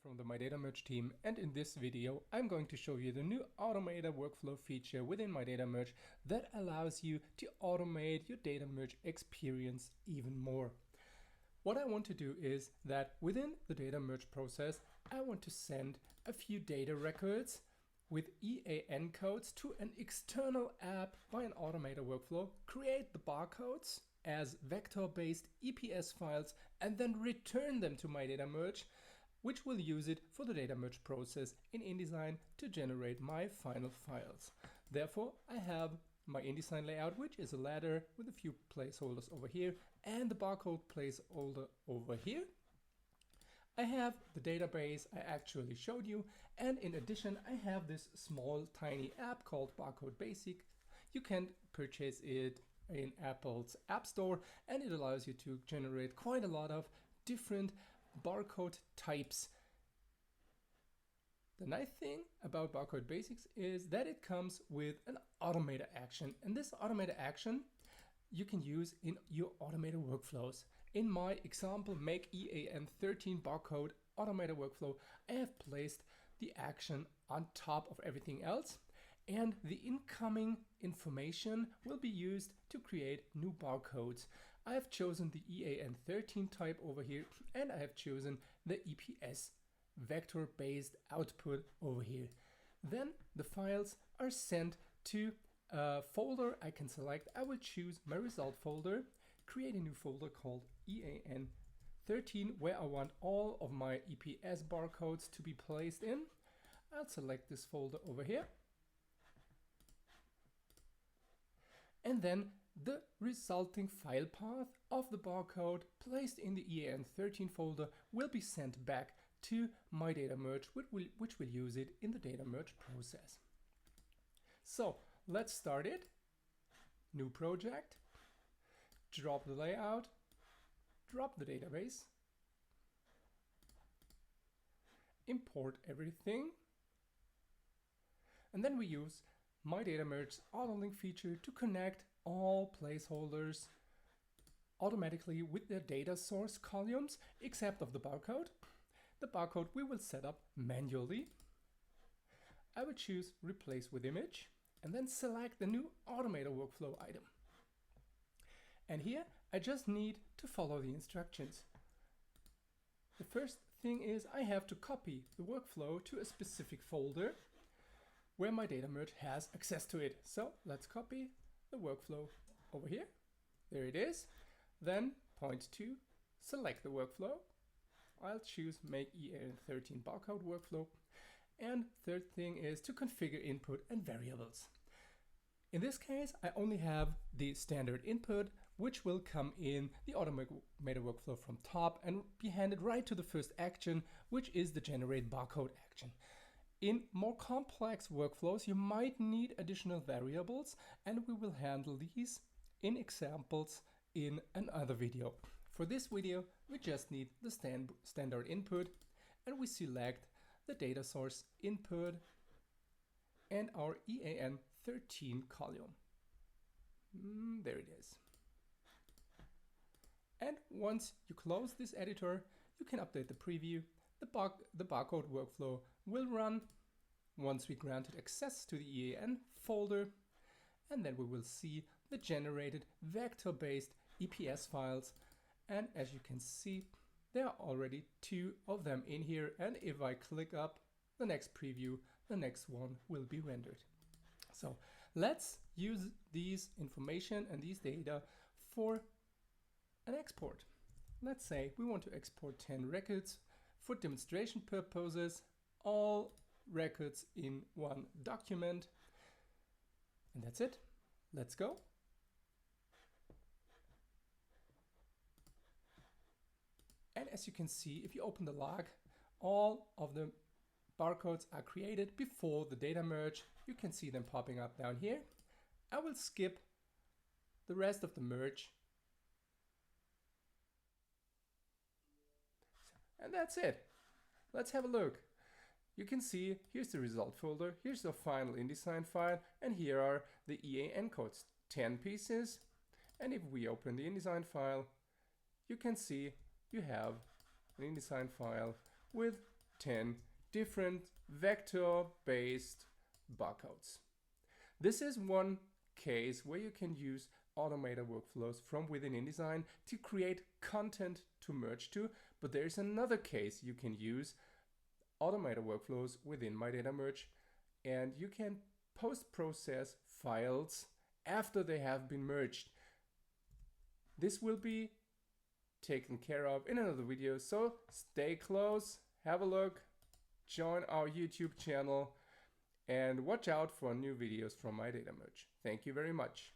from the MyDataMerge team, and in this video I'm going to show you the new Automator workflow feature within MyDataMerge that allows you to automate your data merge experience even more. What I want to do is that within the data merge process I want to send a few data records with EAN codes to an external app by an Automator workflow, create the barcodes as vector-based EPS files, and then return them to MyDataMerge, which will use it for the data merge process in InDesign to generate my final files. Therefore, I have my InDesign layout, which is a ladder with a few placeholders over here and the barcode placeholder over here. I have the database I actually showed you, and in addition I have this small tiny app called Barcode Basics. You can purchase it in Apple's App Store, and it allows you to generate quite a lot of different barcode types. The nice thing about Barcode Basics is that it comes with an Automator action, and this Automator action you can use in your Automator workflows. In my example, make EAN 13 barcode Automator workflow, I have placed the action on top of everything else, and the incoming information will be used to create new barcodes. I have chosen the EAN 13 type over here, and I have chosen the EPS vector-based output over here. Then the files are sent to a folder I can select. I will choose my result folder, create a new folder called EAN 13 where I want all of my EPS barcodes to be placed in. I'll select this folder over here. And then the resulting file path of the barcode placed in the EAN 13 folder will be sent back to MyDataMerge, which will use it in the data merge process. So let's start it. New project, drop the layout, drop the database, import everything, and then we use MyDataMerge's AutoLink feature to connect all placeholders automatically with their data source columns except of the barcode. The barcode we will set up manually. I will choose replace with image and then select the new Automator workflow item. And here I just need to follow the instructions. The first thing is I have to copy the workflow to a specific folder where MyDataMerge has access to it. So let's copy the workflow over here. There it is. Then point 2, select the workflow. I'll choose make EAN 13 barcode workflow. And third thing is to configure input and variables. In this case, I only have the standard input, which will come in the Automator workflow from top and be handed right to the first action, which is the generate barcode action. In more complex workflows, you might need additional variables, and we will handle these in examples in another video. For this video, we just need the standard input, and we select the data source input and our EAN 13 column. There it is. And once you close this editor, you can update the preview. The barcode workflow will run once we granted access to the EAN folder, and then we will see the generated vector-based EPS files. And as you can see, there are already 2 of them in here, and if I click up the next preview, the next one will be rendered. So let's use these information and these data for an export. Let's say we want to export 10 records for demonstration purposes, all records in one document, and that's it. Let's go. And as you can see, if you open the log, all of the barcodes are created before the data merge. You can see them popping up down here. I will skip the rest of the merge. And that's it. Let's have a look. You can see here's the result folder, here's the final InDesign file, and here are the EAN codes, 10 pieces. And if we open the InDesign file, you can see you have an InDesign file with 10 different vector-based barcodes. This is one case where you can use Automator workflows from within InDesign to create content to merge to, but there is another case you can use Automator workflows within MyDataMerge, and you can post-process files after they have been merged. This will be taken care of in another video, so stay close, have a look, join our YouTube channel, and watch out for new videos from MyDataMerge. Thank you very much.